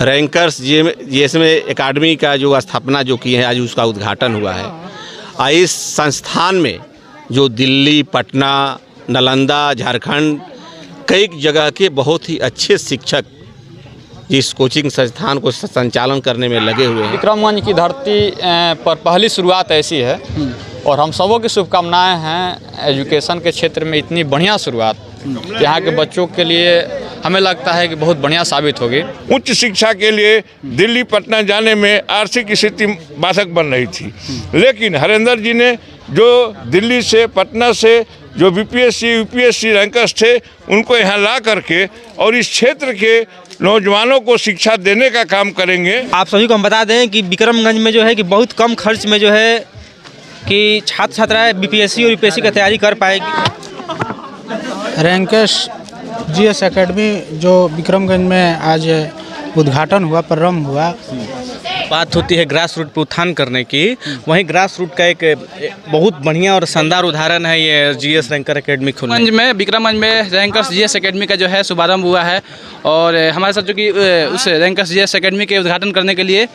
Rankers जिसमें academy का जो स्थापना जो की है, आज उसका उद्घाटन हुआ है। इस संस्थान में जो दिल्ली, पटना, नालंदा, झारखंड कई जगह के बहुत ही अच्छे शिक्षक इस कोचिंग संस्थान को संचालन करने में लगे हुए हैं। विक्रमगंज की धरती पर पहली शुरुआत ऐसी है और हम सबों की शुभकामनाएं हैं एजुकेशन के क्षेत्र में इतनी बढ़िया शुरुआत यहाँ के बच्चों के लिए हमें लगता है कि बहुत बढ़िया साबित होगी। उच्च शिक्षा के लिए दिल्ली, पटना जाने में आर्थिक स्थिति बाधक बन रही थी, लेकिन हरेंद्र जी ने जो दिल्ली से, पटना से जो बीपीएससी, यूपीएससी रैंकर्स थे उनको यहाँ ला करके और इस क्षेत्र के नौजवानों को शिक्षा देने का काम करेंगे। आप सभी को हम बता दें कि विक्रमगंज में जो है कि बहुत कम खर्च में जो है कि छात्र छात्राएं बीपीएससी और यूपीएससी की तैयारी कर पाएगी। रैंकर्स जीएस एकेडमी जो विक्रमगंज में आज उद्घाटन हुआ, प्रारंभ हुआ। बात होती है ग्रास रूट पर उत्थान करने की, वहीं ग्रास रूट का एक बहुत बढ़िया और शानदार उदाहरण है ये जीएस रैंकर एकेडमी खुलने। विक्रमगंज में रैंकर्स जीएस एकेडमी का जो है शुभारंभ हुआ है और हमारे साथ जो कि उस रैंकर्स जीएस एकेडमी के उद्घाटन करने के लिए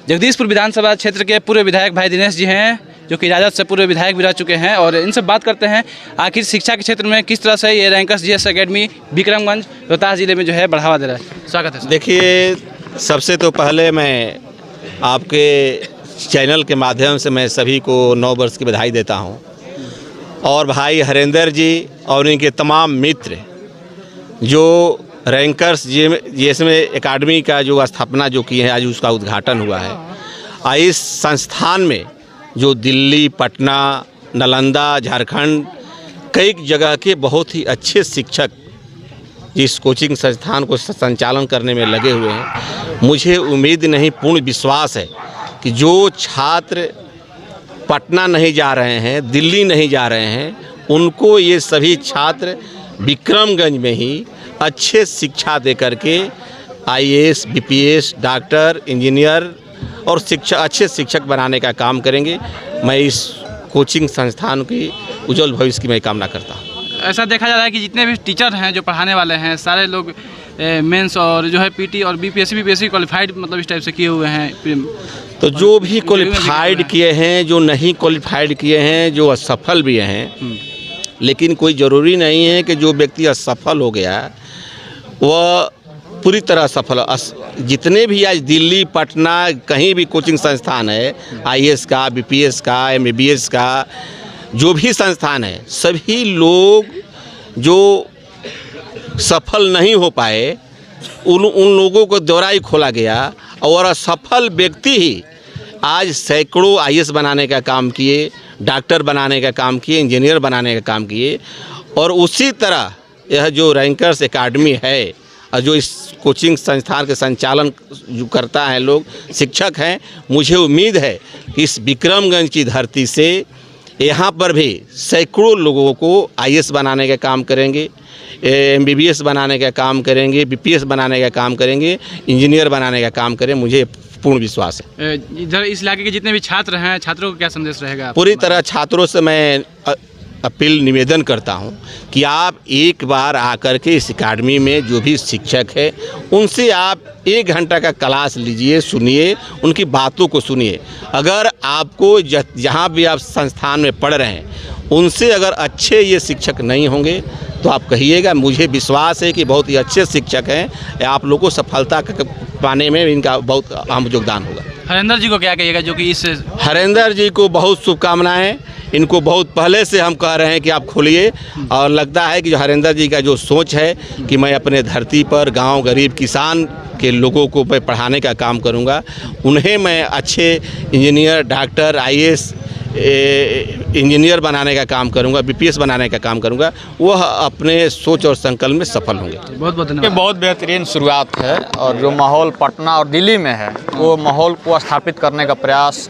जगदीशपुर विधानसभा क्षेत्र के पूर्व विधायक भाई दिनेश जी हैं, जो कि राजद से पूर्व विधायक भी रह चुके हैं, और इनसे बात करते हैं आखिर शिक्षा के क्षेत्र में किस तरह से ये rankers GS academy Vikramganj Rohtas जिले में जो है बढ़ावा दे रहा है। स्वागत है। देखिए, सबसे तो पहले मैं आपके चैनल के माध्यम से मैं सभी को 9 वर्ष की बधाई देता हूं, और भाई हरेंद्र जी और इनके तमाम मित्र जो रैंकर्स जिसमें एकेडमी का जो स्थापना जो की है, आज उसका उद्घाटन हुआ है। इस संस्थान में जो दिल्ली, पटना, नालंदा, झारखंड कई जगह के बहुत ही अच्छे शिक्षक इस कोचिंग संस्थान को संचालन करने में लगे हुए हैं। मुझे उम्मीद नहीं, पूर्ण विश्वास है कि जो छात्र पटना नहीं जा रहे हैं, दिल्ली नहीं जा रहे हैं, उनको ये सभी छात्र विक्रमगंज में ही अच्छे शिक्षा दे करके आईएएस, बीपीएस, डॉक्टर, इंजीनियर और अच्छे शिक्षक बनाने का काम करेंगे। मैं इस कोचिंग संस्थान की उज्जवल भविष्य की मैं कामना करता हूँ। ऐसा देखा जा रहा है कि जितने भी टीचर हैं जो पढ़ाने वाले हैं, सारे लोग मेंस और जो है पीटी और बीपीएससी क्वालिफाइड मतलब इस टाइप से किए हुए हैं। तो जो भी क्वालिफाइड किए हैं, जो नहीं क्वालिफाइड किए हैं, जो असफल भी हैं, लेकिन कोई ज़रूरी नहीं है कि जो व्यक्ति असफल हो गया वह पूरी तरह सफल। जितने भी आज दिल्ली, पटना कहीं भी कोचिंग संस्थान है, आईएएस का, बीपीएस का, एमबीबीएस का, जो भी संस्थान है, सभी लोग जो सफल नहीं हो पाए उन लोगों को द्वारा ही खोला गया, और असफल व्यक्ति ही आज सैकड़ों आईएएस बनाने का काम किए, डॉक्टर बनाने का काम किए, इंजीनियर बनाने का काम किए। और उसी तरह यह जो रैंकर्स एकेडमी है और जो इस कोचिंग संस्थान के संचालन जो करता है लोग, शिक्षक हैं, मुझे उम्मीद है कि इस विक्रमगंज की धरती से यहाँ पर भी सैकड़ों लोगों को आईएएस बनाने का काम करेंगे, एमबीबीएस बनाने का काम करेंगे, बीपीएस बनाने का काम करेंगे, इंजीनियर बनाने का काम करें। मुझे पूर्ण विश्वास है। इधर इस इलाके के जितने भी छात्र हैं, छात्रों को क्या संदेश रहेगा? पूरी तरह छात्रों से मैं अपील, निवेदन करता हूं कि आप एक बार आकर के इस एकेडमी में जो भी शिक्षक है उनसे आप 1 घंटा का क्लास लीजिए, सुनिए, उनकी बातों को सुनिए। अगर आपको जहाँ भी आप संस्थान में पढ़ रहे हैं उनसे अगर अच्छे ये शिक्षक नहीं होंगे तो आप कहिएगा। मुझे विश्वास है कि बहुत ही अच्छे शिक्षक हैं, आप लोगों को सफलता पाने में इनका बहुत अहम योगदान होगा। हरेंद्र जी को क्या कहिएगा जो कि इस हरेंद्र जी को बहुत शुभकामनाएं। इनको बहुत पहले से हम कह रहे हैं कि आप खोलिए, और लगता है कि जो हरेंद्र जी का जो सोच है कि मैं अपने धरती पर गांव, गरीब, किसान के लोगों को मैं पढ़ाने का काम करूंगा, उन्हें मैं अच्छे इंजीनियर, डॉक्टर, आईएएस इंजीनियर बनाने का काम करूंगा, बीपीएस बनाने का काम करूंगा, वह अपने सोच और संकल्प में सफल होंगे। बहुत बहुत धन्यवाद। बहुत बेहतरीन शुरुआत है और जो माहौल पटना और दिल्ली में है वो माहौल को स्थापित करने का प्रयास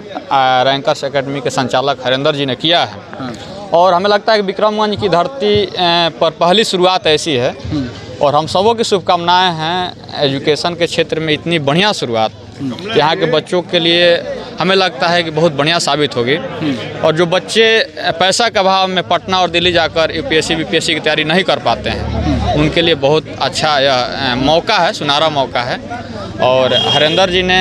रैंकर्स एकेडमी के संचालक हरेंद्र जी ने किया है, और हमें लगता है कि विक्रमगंज की धरती पर पहली शुरुआत ऐसी है और हम सबों की शुभकामनाएं हैं एजुकेशन के क्षेत्र में इतनी बढ़िया शुरुआत यहाँ के बच्चों के लिए हमें लगता है कि बहुत बढ़िया साबित होगी। और जो बच्चे पैसा के अभाव में पटना और दिल्ली जाकर यूपीएससी बीपीएससी की तैयारी नहीं कर पाते हैं, उनके लिए बहुत अच्छा यह मौका है, सुनहरा मौका है। और हरेंद्र जी ने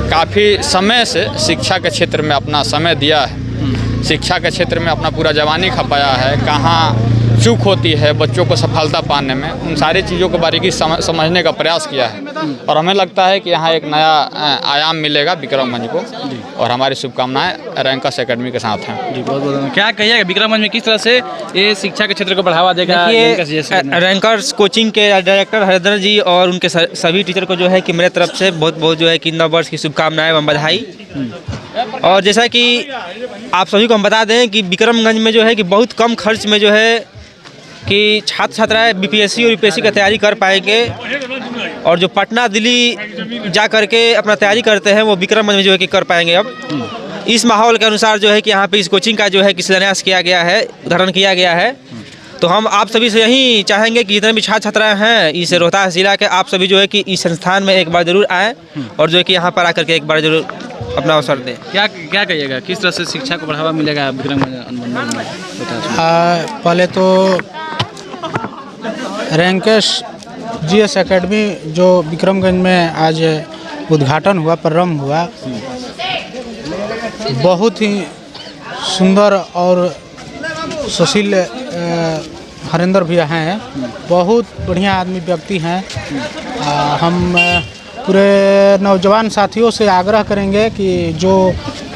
काफ़ी समय से शिक्षा के क्षेत्र में अपना समय दिया है, शिक्षा के क्षेत्र में अपना पूरा जवानी खपाया है, कहाँ चूक होती है बच्चों को सफलता पाने में, उन सारी चीज़ों को बारीकी समझने का प्रयास किया है। और हमें लगता है कि यहाँ एक नया आयाम मिलेगा विक्रमगंज को, और हमारी शुभकामनाएं रैंकर्स एकेडमी के साथ हैं। जी बहुत बहुत क्या कहिएगा विक्रमगंज में किस तरह से ये शिक्षा के क्षेत्र को बढ़ावा देगा? रैंकर्स कोचिंग के डायरेक्टर हरेंद्र जी और उनके सभी टीचर को जो है कि मेरे तरफ से बहुत बहुत जो है कि नव वर्ष की शुभकामनाएं एवं बधाई। और जैसा कि आप सभी को हम बता दें कि विक्रमगंज में जो है कि बहुत कम खर्च में जो है कि छात्र छात्राएँ बीपीएससी और यूपीएससी की तैयारी कर पाएंगे, और जो पटना दिल्ली जा करके अपना तैयारी करते हैं वो विक्रमगंज में जो है कि कर पाएंगे। अब इस माहौल के अनुसार जो है कि यहाँ पे इस कोचिंग का जो है कि शिलान्यास किया गया है, उद्घाटन किया गया है। तो हम आप सभी से यही चाहेंगे कि जितने भी छात्र छात्राएँ हैं इस रोहतास जिला के, आप सभी जो है कि इस संस्थान में एक बार ज़रूर आएँ और जो है कि यहाँ पर आकर के एक बार ज़रूर अपना अवसर दें। क्या क्या कहिएगा किस तरह से शिक्षा को बढ़ावा मिलेगा विक्रमगंज अनुमंडल में? पहले तो रैंकर्स जीएस एकेडमी जो विक्रमगंज में आज उद्घाटन हुआ, प्रारंभ हुआ, बहुत ही सुंदर और सुशील हरेंद्र भैया हैं, बहुत बढ़िया आदमी व्यक्ति हैं। हम पूरे नौजवान साथियों से आग्रह करेंगे कि जो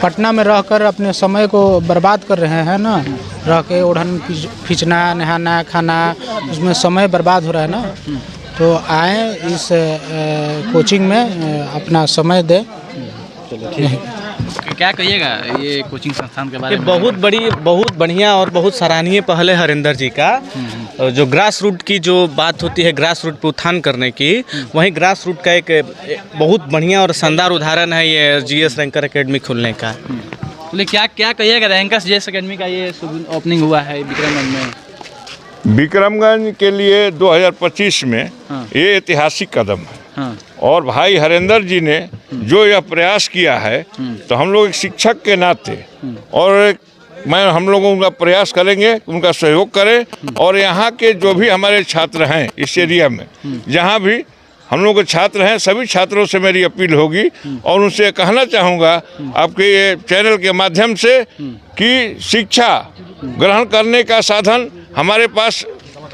पटना में रहकर अपने समय को बर्बाद कर रहे हैं ना, रह के ओढ़न खींचना, नहाना, खाना, उसमें समय बर्बाद हो रहा है ना, तो आए इस कोचिंग में अपना समय दें। क्या कहिएगा ये कोचिंग संस्थान के बारे में? बहुत बढ़िया और बहुत सराहनीय पहल है हरेंद्र जी का। जो ग्रास रूट की जो बात होती है, ग्रास रूट पे उत्थान करने की, वहीं ग्रास रूट का एक बहुत बढ़िया और शानदार उदाहरण है ये जीएस रैंकर एकेडमी खुलने का। बोले क्या क्या कहिएगा रैंकर्स जीएस एकेडमी का ये ओपनिंग हुआ है विक्रमगंज में? विक्रमगंज के लिए 2025 में ये ऐतिहासिक कदम है। और भाई हरेंद्र जी ने जो यह प्रयास किया है, तो हम लोग एक शिक्षक के नाते और हम लोग उनका प्रयास करेंगे, उनका सहयोग करें। और यहाँ के जो भी हमारे छात्र हैं इस एरिया में, जहाँ भी हम लोग के छात्र हैं, सभी छात्रों से मेरी अपील होगी और उनसे कहना चाहूँगा आपके ये चैनल के माध्यम से कि शिक्षा ग्रहण करने का साधन हमारे पास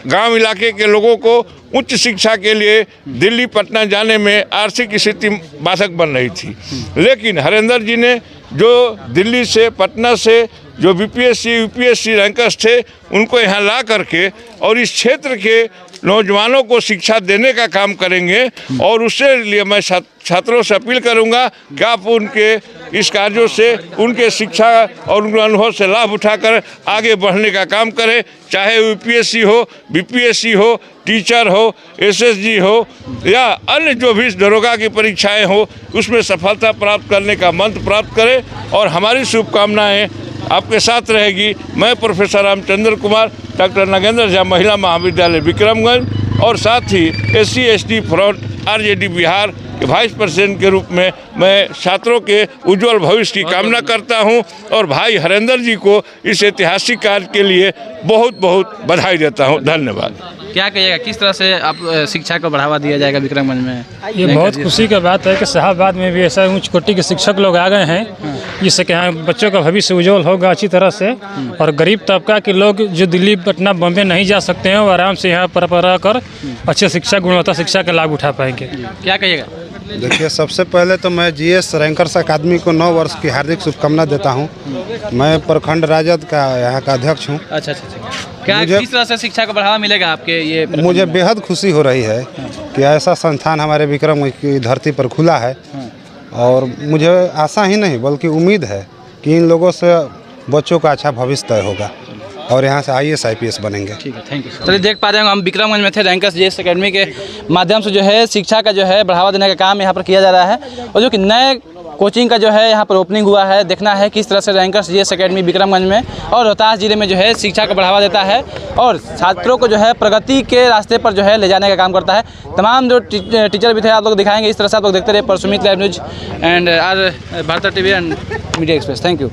गांव इलाके के लोगों को उच्च शिक्षा के लिए दिल्ली पटना जाने में आर्थिक स्थिति बाधक बन रही थी। लेकिन हरेंद्र जी ने जो दिल्ली से, पटना से जो बीपीएससी यूपीएससी रैंकर्स थे, उनको यहाँ ला करके और इस क्षेत्र के नौजवानों को शिक्षा देने का काम करेंगे। और उससे लिए मैं छात्रों से अपील करूंगा कि आप उनके इस कार्यों से, उनके शिक्षा और उनके अनुभव से लाभ उठाकर आगे बढ़ने का काम करें। चाहे यूपीएससी हो, बीपीएससी हो, टीचर हो, एसएसजी हो या अन्य जो भी दरोगा की परीक्षाएं हो, उसमें सफलता प्राप्त करने का मंत्र प्राप्त करें। और हमारी शुभकामनाएं आपके साथ रहेगी। मैं प्रोफेसर रामचंद्र कुमार, डॉक्टर नागेंद्र झा महिला महाविद्यालय विक्रमगंज और साथ ही SC/ST फ्रंट आरजेडी बिहार के वाइस प्रेसिडेंट के रूप में मैं छात्रों के उज्जवल भविष्य की कामना करता हूं और भाई हरेंद्र जी को इस ऐतिहासिक कार्य के लिए बहुत बहुत बधाई देता हूं। धन्यवाद। क्या कहिएगा किस तरह से आप शिक्षा को बढ़ावा दिया जाएगा विक्रमगंज में? ये बहुत खुशी की बात है कि शाहबाद में भी ऐसा उच्च कोटि के शिक्षक लोग आ गए हैं, जिससे कि यहाँ बच्चों का भविष्य उज्जवल होगा अच्छी तरह से। और गरीब तबका के लोग जो दिल्ली, पटना, बॉम्बे नहीं जा सकते हैं, वो आराम से यहाँ पर रहकर अच्छे शिक्षा, गुणवत्ता शिक्षा का लाभ उठा पाएंगे। क्या कहिएगा? देखिए, सबसे पहले तो मैं जीएस रैंकर्स अकादमी को 9 वर्ष की हार्दिक शुभकामना देता हूँ। मैं प्रखंड राजद का यहाँ का अध्यक्ष हूँ। अच्छा। क्या किस तरह से शिक्षा को बढ़ावा मिलेगा आपके ये? मुझे बेहद खुशी हो रही है कि ऐसा संस्थान हमारे विक्रमगंज की धरती पर खुला है। और मुझे आशा ही नहीं बल्कि उम्मीद है कि इन लोगों से बच्चों का अच्छा भविष्य तय होगा और यहाँ से IAS IPS बनेंगे। ठीक है, थैंक यू। चलिए देख पा रहे हैं हम विक्रमगंज में थे। रैंकर्स जीएस एकेडमी के माध्यम से जो है शिक्षा का जो है बढ़ावा देने का काम यहाँ पर किया जा रहा है, और जो कि नए कोचिंग का जो है यहाँ पर ओपनिंग हुआ है। देखना है किस तरह से रैंकर्स जीएस एकेडमी विक्रमगंज में और रोहतास जिले में जो है शिक्षा को बढ़ावा देता है और छात्रों को जो है प्रगति के रास्ते पर जो है ले जाने का काम करता है। तमाम जो टीचर भी थे आप लोग दिखाएंगे। इस तरह से आप लोग देखते रहे पर Sumit live news and R Bharat TV and media express. Thank you.